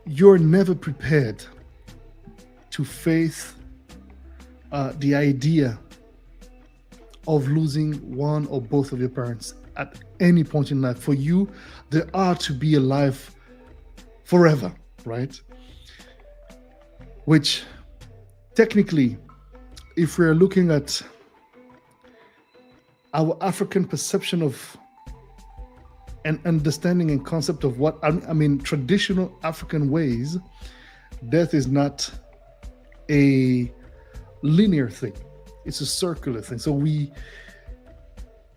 you're never prepared to face the idea of losing one or both of your parents at any point in life. For you, they are to be alive forever, right? Which technically, if we're looking at our African perception of and understanding and concept of what I mean, traditional African ways, death is not a linear thing; it's a circular thing. So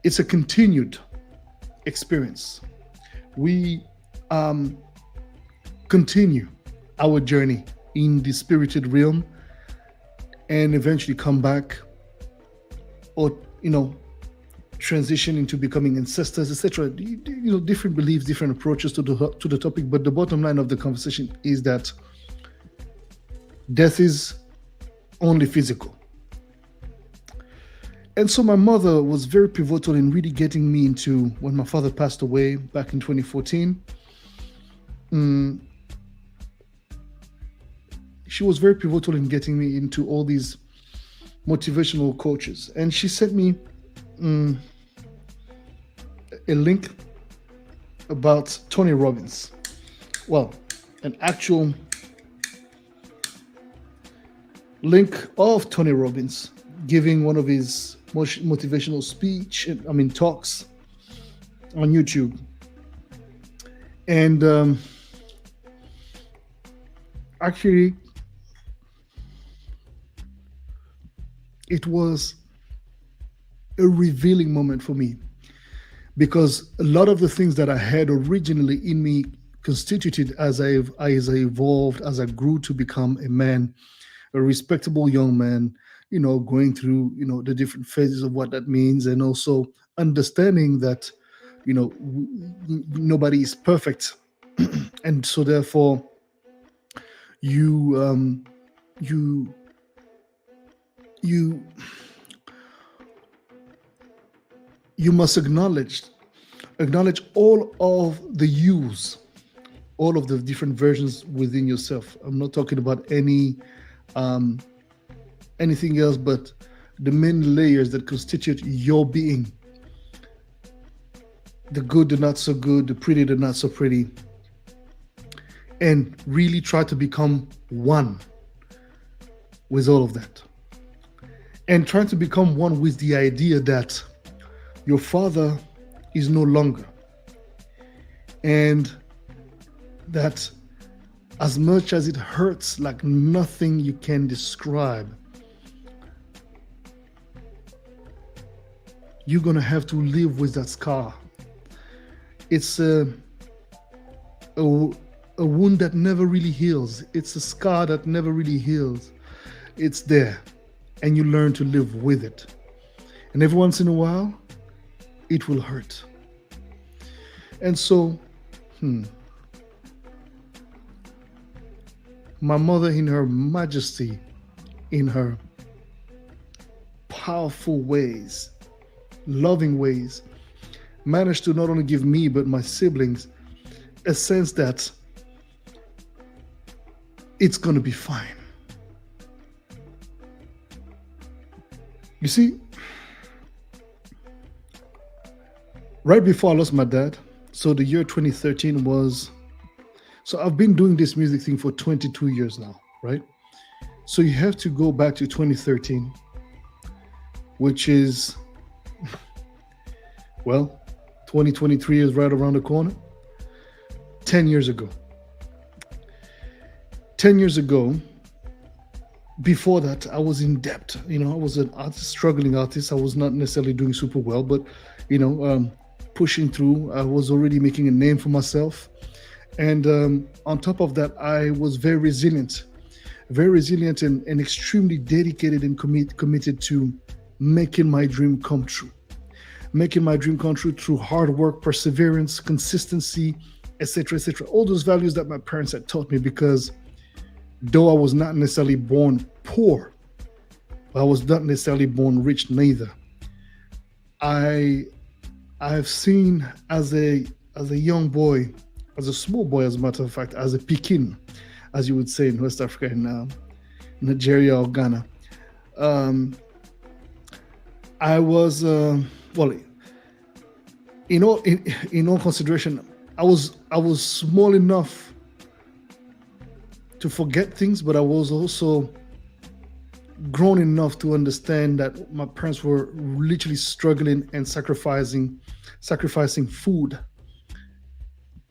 it's a continued experience. We continue our journey in the spirited realm, and eventually come back, or transition into becoming ancestors, etc. Different beliefs, different approaches to the topic. But the bottom line of the conversation is that death is only physical. And so my mother was very pivotal in really getting me into, when my father passed away back in 2014. She was very pivotal in getting me into all these motivational coaches. And she sent me a link about Tony Robbins. Well, an actual link of Tony Robbins giving one of his motivational talks on YouTube. And actually, it was a revealing moment for me, because a lot of the things that I had originally in me constituted as I evolved, as I grew to become a man, a respectable young man, going through, the different phases of what that means, and also understanding that, nobody is perfect. And so therefore you must acknowledge all of the yous, all of the different versions within yourself. I'm not talking about anything else but the many layers that constitute your being. The good, the not so good, the pretty, the not so pretty. And really try to become one with all of that. And trying to become one with the idea that your father is no longer. And that as much as it hurts like nothing you can describe, you're going to have to live with that scar. It's a wound that never really heals. It's a scar that never really heals. It's there, and you learn to live with it. And every once in a while, it will hurt. And so, my mother, in her majesty, in her powerful ways, loving ways, managed to not only give me but my siblings a sense that it's going to be fine. You see, right before I lost my dad, so the year 2013 was, so I've been doing this music thing for 22 years now, right? So you have to go back to 2013, which is, well, 2023 is right around the corner. 10 years ago. 10 years ago, before that, I was in debt. I was an artist, struggling artist. I was not necessarily doing super well, but, pushing through. I was already making a name for myself. And on top of that, I was very resilient and extremely dedicated and committed to making my dream come true. Making my dream come true through hard work, perseverance, consistency, etc., etc. All those values that my parents had taught me, because though I was not necessarily born poor, I was not necessarily born rich neither. I have seen as a young boy as a small boy, as a matter of fact, as a Pekin, as you would say in West Africa, in Nigeria or Ghana. Um, I was well, in all consideration, I was small enough to forget things, but I was also grown enough to understand that my parents were literally struggling and sacrificing food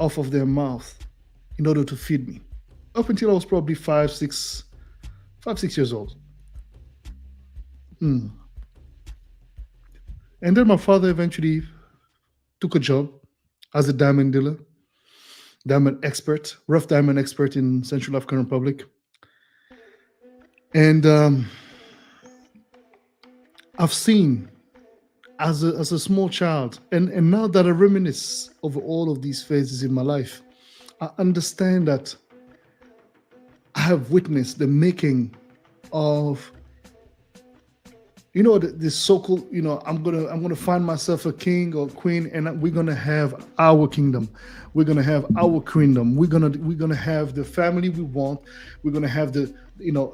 off of their mouth in order to feed me. Up until I was probably 5, 6 years old. Mm. And then my father eventually took a job as a diamond dealer, diamond expert, rough diamond expert in Central African Republic. And I've seen as a small child, and now that I reminisce over all of these phases in my life, I understand that I have witnessed the making of, this so-called, I'm gonna find myself a king or queen, and we're gonna have our kingdom, we're gonna have our queendom, we're gonna have the family we want, we're gonna have the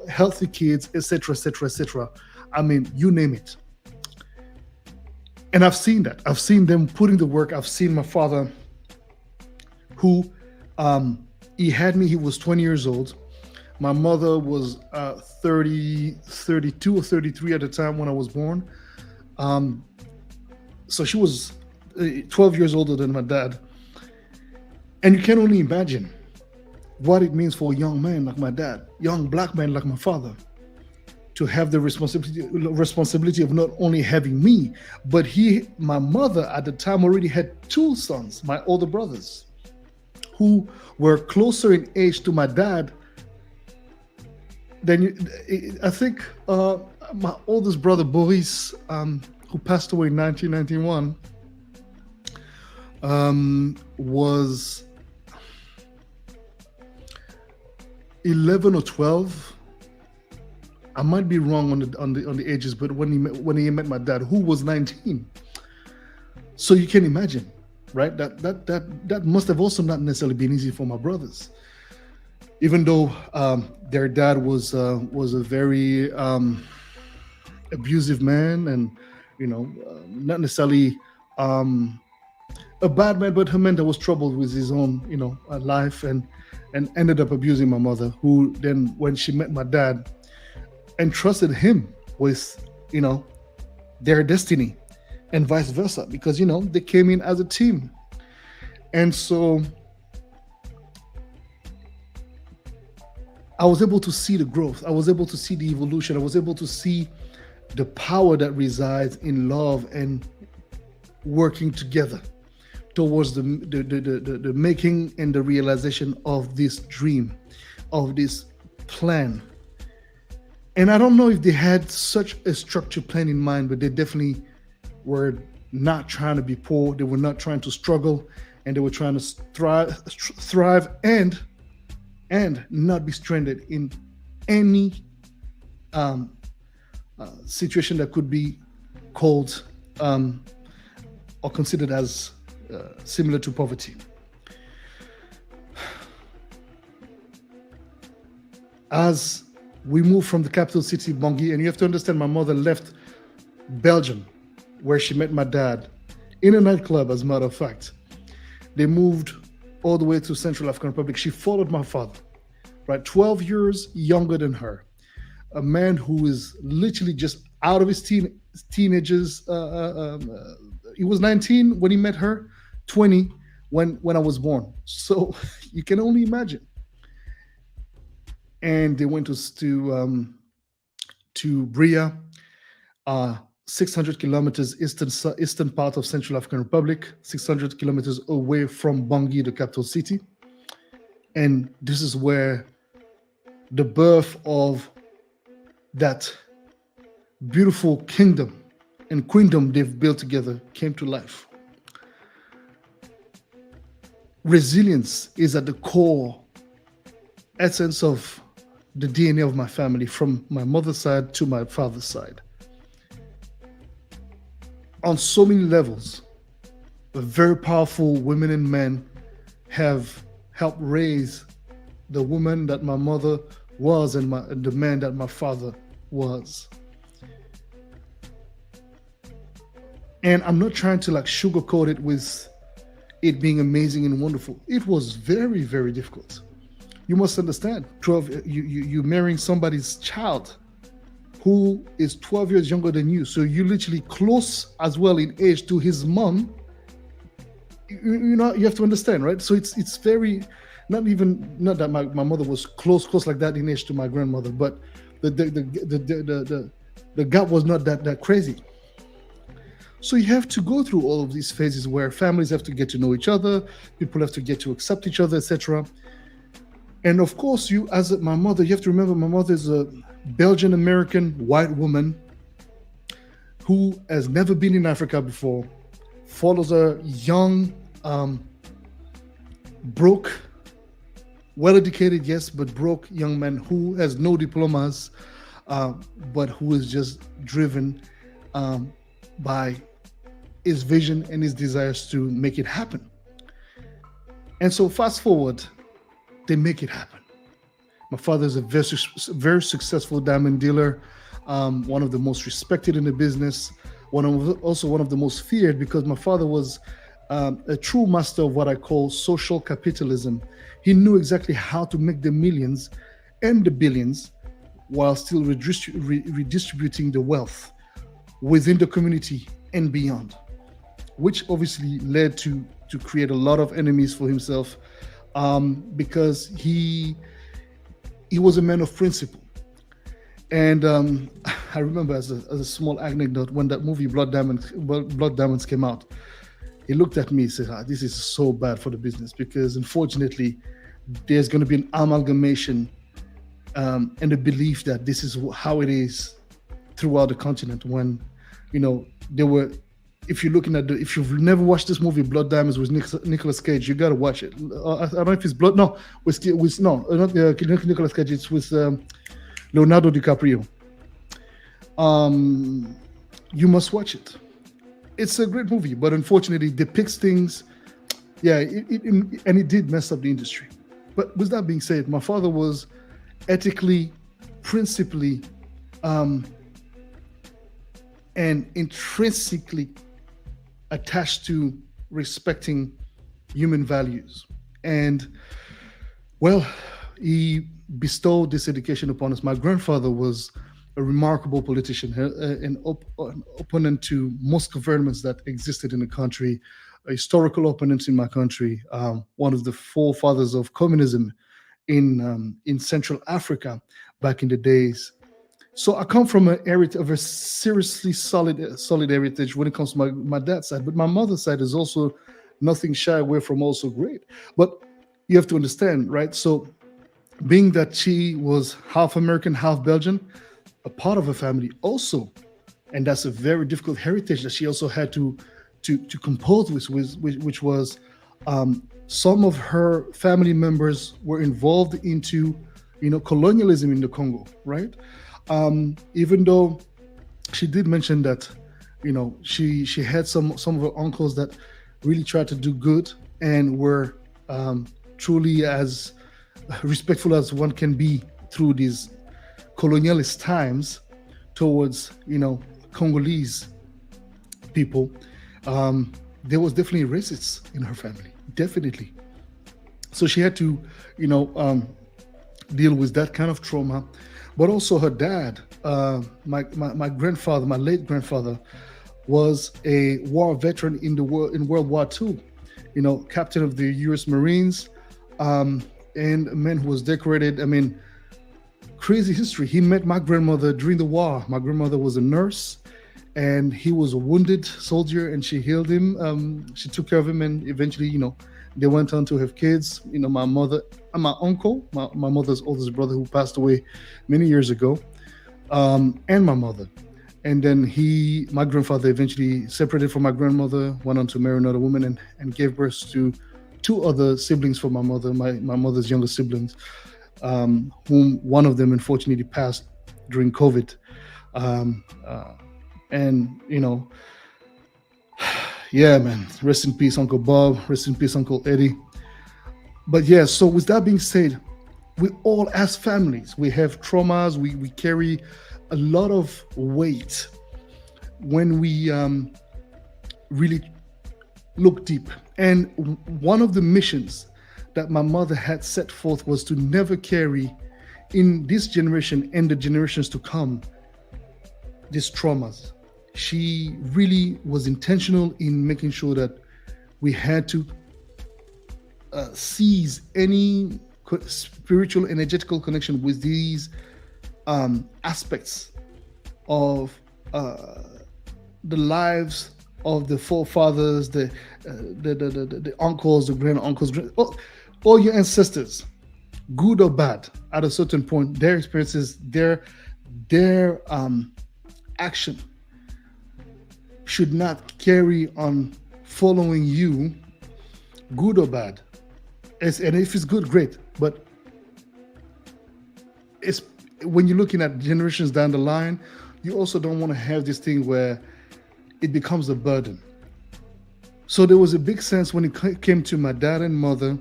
healthy kids, etc., etc., etc. I mean, you name it. And I've seen that. I've seen them putting the work. I've seen my father, who he had me. He was 20 years old. My mother was 32 or 33 at the time when I was born. So she was 12 years older than my dad. And you can only imagine what it means for a young man like my dad, young black man like my father, to have the responsibility of not only having me, but my mother at the time already had two sons, my older brothers, who were closer in age to my dad than I think my oldest brother Boris, who passed away in 1991, was 11 or 12. I might be wrong on the ages, but when he met my dad, who was 19. So you can imagine, right? That must have also not necessarily been easy for my brothers, even though their dad was a very abusive man, and not necessarily a bad man, but a man that was troubled with his own life, and ended up abusing my mother, who then, when she met my dad, entrusted him with their destiny, and vice versa, because they came in as a team. And so I was able to see the growth, I was able to see the evolution, I was able to see the power that resides in love and working together towards the making and the realization of this dream, of this plan. And I don't know if they had such a structured plan in mind, but they definitely were not trying to be poor. They were not trying to struggle, and they were trying to thrive and not be stranded in any situation that could be called or considered as similar to poverty. As we moved from the capital city, Bangui, and you have to understand, my mother left Belgium, where she met my dad, in a nightclub, as a matter of fact. They moved all the way to Central African Republic. She followed my father, right? 12 years younger than her. A man who is literally just out of his teenagers. He was 19 when he met her, 20 when I was born. So you can only imagine. And they went to Bria, 600 kilometers eastern part of Central African Republic, 600 kilometers away from Bangui, the capital city. And this is where the birth of that beautiful kingdom and queendom they've built together came to life. Resilience is at the core essence of the DNA of my family, from my mother's side to my father's side. On so many levels, very powerful women and men have helped raise the woman that my mother was and the man that my father was. And I'm not trying to like sugarcoat it with it being amazing and wonderful. It was very, very difficult. You must understand, 12, you marrying somebody's child who is 12 years younger than you. So you're literally close as well in age to his mom. You know, you have to understand, right? So it's very, not that my mother was close like that in age to my grandmother, but the gap was not that crazy. So you have to go through all of these phases where families have to get to know each other, people have to get to accept each other, etc. And of course, you, as my mother, you have to remember my mother is a Belgian American white woman who has never been in Africa before, follows a young, broke, well-educated, yes, but broke young man who has no diplomas, but who is just driven by his vision and his desires to make it happen. And so fast forward, they make it happen. My father is a very successful diamond dealer, one of the most respected in the business, also one of the most feared, because my father was a true master of what I call social capitalism. He knew exactly how to make the millions and the billions while still redistributing the wealth within the community and beyond, which obviously led to create a lot of enemies for himself, because he was a man of principle. And I remember as a small anecdote, when that movie Blood Diamonds came out, he looked at me and said, this is so bad for the business, because unfortunately there's going to be an amalgamation and the belief that this is how it is throughout the continent, when, you know, there were, if you're looking at if you've never watched this movie Blood Diamonds with Nicolas Cage, you got to watch it. I don't know if it's not Nicolas Cage, it's with Leonardo DiCaprio. You must watch it. It's a great movie, but unfortunately depicts things, and it did mess up the industry. But with that being said, my father was ethically, principally, and intrinsically attached to respecting human values. And well, he bestowed this education upon us. My grandfather was a remarkable politician, an opponent to most governments that existed in the country, a historical opponent in my country, one of the forefathers of communism in Central Africa back in the days. So I come from a seriously solid heritage when it comes to my dad's side, but my mother's side is also nothing shy away from also great. But you have to understand, right? So being that she was half American, half Belgian, a part of her family also, and that's a very difficult heritage that she also had to compose with, which was some of her family members were involved into, you know, colonialism in the Congo, right? Even though she did mention that, you know, she had some of her uncles that really tried to do good and were truly as respectful as one can be through these colonialist times towards, you know, Congolese people. There was definitely racists in her family, definitely. So she had to, you know, deal with that kind of trauma. But also her dad, my grandfather, my late grandfather, was a war veteran in World War II. You know, captain of the U.S. Marines, and a man who was decorated. I mean, crazy history. He met my grandmother during the war. My grandmother was a nurse, and he was a wounded soldier, and she healed him. She took care of him, and eventually, you know, they went on to have kids. You know, my mother and my uncle, my mother's oldest brother, who passed away many years ago, and my mother. And then my grandfather eventually separated from my grandmother, went on to marry another woman, and gave birth to two other siblings for my mother, my mother's younger siblings, whom one of them unfortunately passed during COVID. And, you know, yeah, man, rest in peace, Uncle Bob, rest in peace, Uncle Eddie. But yeah, so with that being said, we all as families, we have traumas, we carry a lot of weight when we really look deep. And one of the missions that my mother had set forth was to never carry in this generation and the generations to come these traumas. She really was intentional in making sure that we had to seize any spiritual energetical connection with these aspects of the lives of the forefathers, the uncles, the grand uncles, all your ancestors, good or bad. At a certain point, their experiences, their action should not carry on following you, good or bad. And if it's good, great. But it's when you're looking at generations down the line, you also don't want to have this thing where it becomes a burden. So there was a big sense when it came to my dad and mother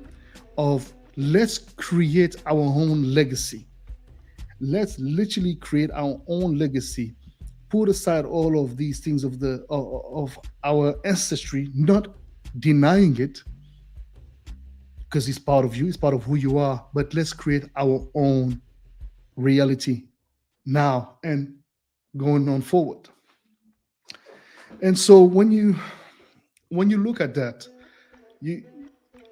of let's create our own legacy. Let's literally create our own legacy. Put aside all of these things of our ancestry, not denying it, because it's part of you, it's part of who you are. But let's create our own reality now and going on forward. And so when you look at that, you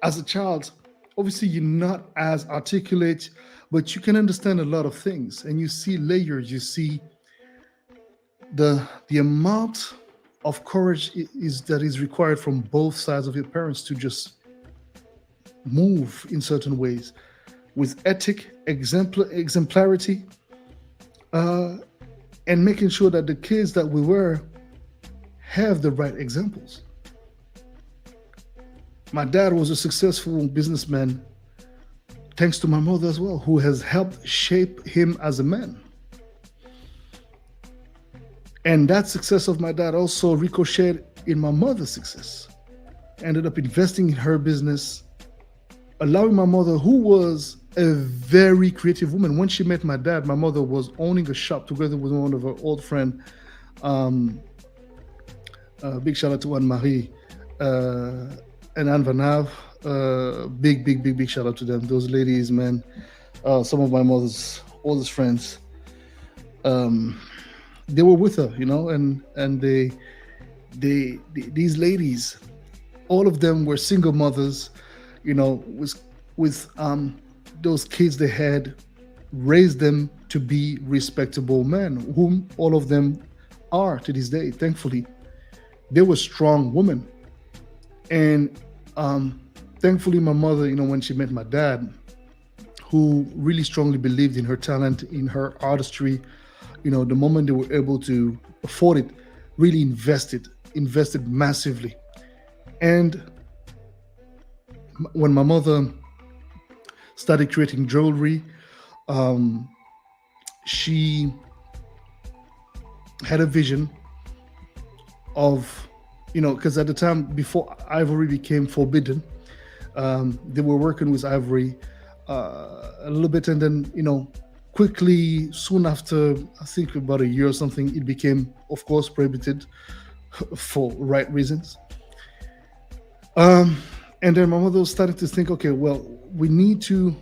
as a child, obviously you're not as articulate, but you can understand a lot of things, and you see layers. You see the amount of courage that is required from both sides of your parents to just move in certain ways with ethic, exemplarity, and making sure that the kids that we were have the right examples. My dad was a successful businessman, thanks to my mother as well, who has helped shape him as a man. And that success of my dad also ricocheted in my mother's success. Ended up investing in her business, allowing my mother, who was a very creative woman. When she met my dad, my mother was owning a shop together with one of her old friends. Big shout out to Anne-Marie and Anne Vanav. Big shout out to them. Those ladies, man. Some of my mother's oldest friends. They were with her, and these ladies, all of them were single mothers, with those kids they had, raised them to be respectable men, whom all of them are to this day, thankfully. They were strong women. And thankfully, my mother, when she met my dad, who really strongly believed in her talent, in her artistry, the moment they were able to afford it, really invested massively. And when my mother started creating jewelry, she had a vision of, because at the time before ivory became forbidden, they were working with ivory a little bit, and then, quickly, soon after, I think about a year or something, it became, of course, prohibited for right reasons. And then my mother started to think, okay, well, we need to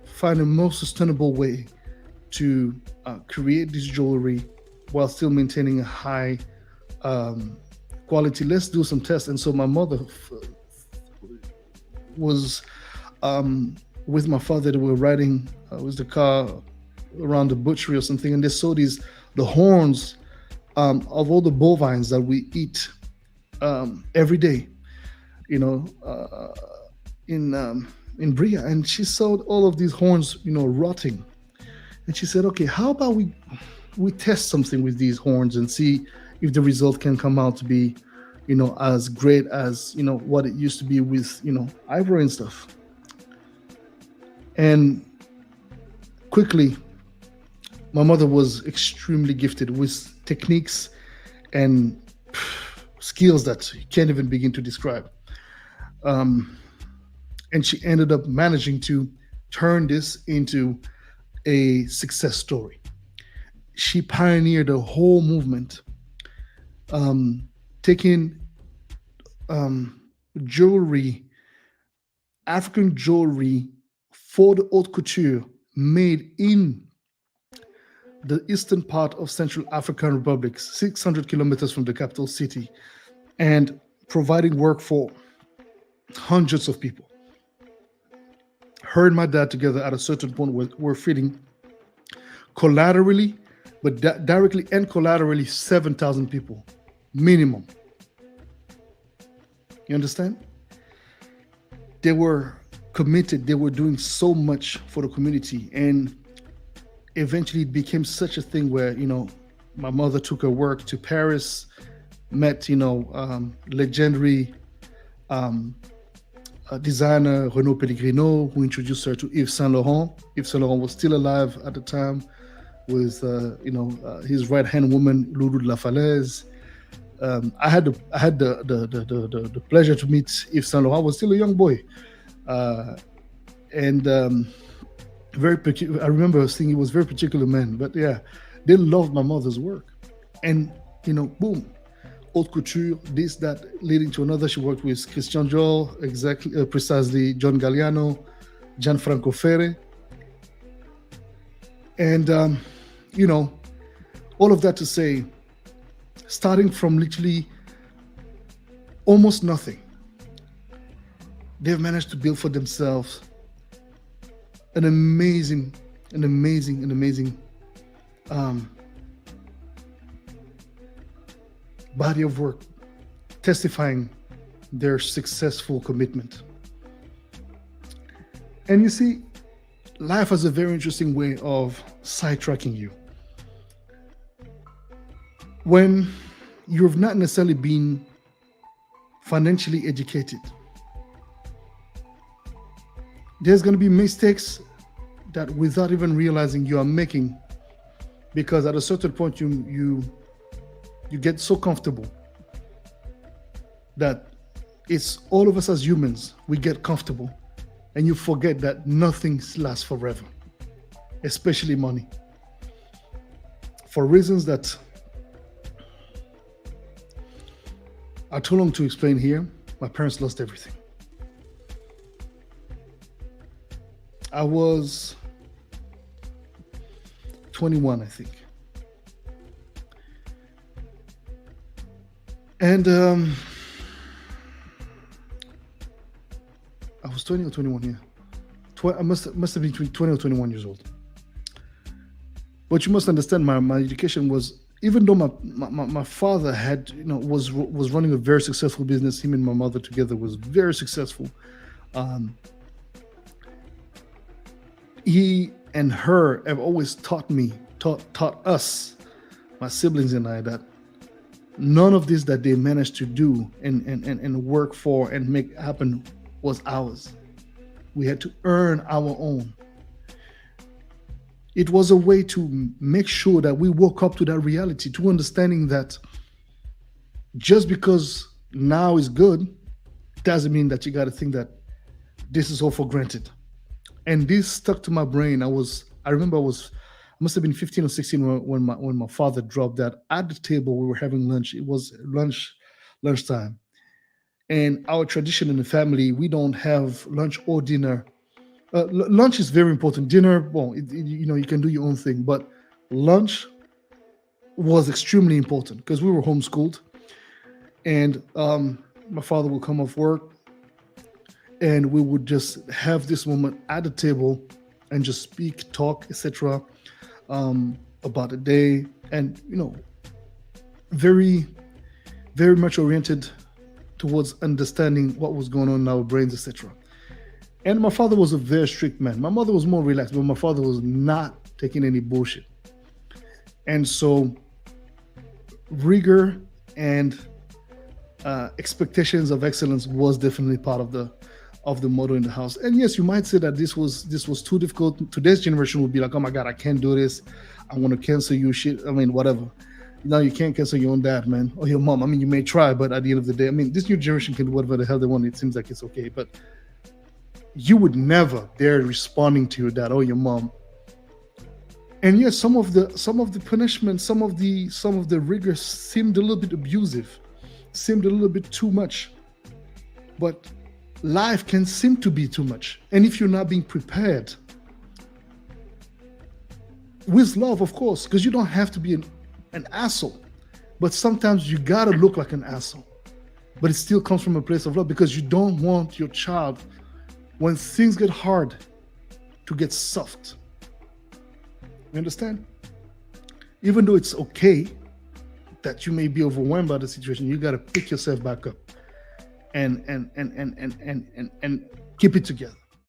find a more sustainable way to create this jewelry while still maintaining a high quality. Let's do some tests. And so my mother was with my father. They were riding with the car around the butchery or something, and they saw the horns of all the bovines that we eat every day, in Bria. And she saw all of these horns, rotting. And she said, okay, how about we test something with these horns and see if the result can come out to be, as great as, what it used to be with, ivory and stuff. And quickly, my mother was extremely gifted with techniques and skills that you can't even begin to describe. And And she ended up managing to turn this into a success story. She pioneered a whole movement, taking jewelry, African jewelry for the haute couture made in the eastern part of Central African Republic, 600 kilometers from the capital city, and providing work for hundreds of people. Her and my dad together at a certain point were feeding collaterally, but directly and collaterally 7,000 people minimum. You understand? They were committed. They were doing so much for the community, and eventually it became such a thing where, my mother took her work to Paris, met, legendary designer Renaud Pellegrino, who introduced her to Yves Saint Laurent. Yves Saint Laurent was still alive at the time, with his right hand woman Loulou de la Falaise. I had the pleasure to meet Yves Saint Laurent. I was still a young boy, and very particular. I remember seeing he was a very particular man. But yeah, they loved my mother's work, and boom, haute couture, this, that, leading to another. She worked with Christian Dior, precisely John Galliano, Gianfranco Ferre, and all of that to say, starting from literally almost nothing, they've managed to build for themselves an amazing body of work, testifying their successful commitment. And you see, life has a very interesting way of sidetracking you. When you've not necessarily been financially educated, there's going to be mistakes that without even realizing you are making, because at a certain point you get so comfortable that it's all of us as humans, we get comfortable, and you forget that nothing lasts forever, especially money. For reasons that are too long to explain here, my parents lost everything. I was 21, I think. And I was 20 or 21, yeah. I must have been between 20 or 21 years old. But you must understand, my education was, even though my father had, was running a very successful business, him and my mother together was very successful. He and her have always taught us, my siblings and I, that none of this that they managed to do and work for and make happen was ours. We had to earn our own. It was a way to make sure that we woke up to that reality, to understanding that just because now is good doesn't mean that you got to think that this is all for granted. And this stuck to my brain. I remember I must have been 15 or 16 when my father dropped that. At the table, we were having lunch. It was lunchtime. And our tradition in the family, we don't have lunch or dinner. Lunch is very important. Dinner, well, you can do your own thing. But lunch was extremely important because we were homeschooled. And my father would come off work, and we would just have this moment at the table and just speak, talk, etc. About the day, and very, very much oriented towards understanding what was going on in our brains, etc. And my father was a very strict man. My mother was more relaxed, but my father was not taking any bullshit. And so rigor and expectations of excellence was definitely part of the motto in the house. And yes, you might say that this was too difficult. Today's generation would be like, oh my God, I can't do this. I want to cancel you, shit. I mean, whatever. No, you can't cancel your own dad, man, or your mom. I mean, you may try, but at the end of the day, I mean, this new generation can do whatever the hell they want. It seems like it's okay. But you would never dare responding to your dad or your mom. And yes, some of the punishment, some of the rigors seemed a little bit abusive, seemed a little bit too much. But life can seem to be too much. And if you're not being prepared, with love, of course, because you don't have to be an asshole, but sometimes you gotta look like an asshole. But it still comes from a place of love, because you don't want your child, when things get hard, to get soft. You understand? Even though it's okay that you may be overwhelmed by the situation, you gotta pick yourself back up and keep it together.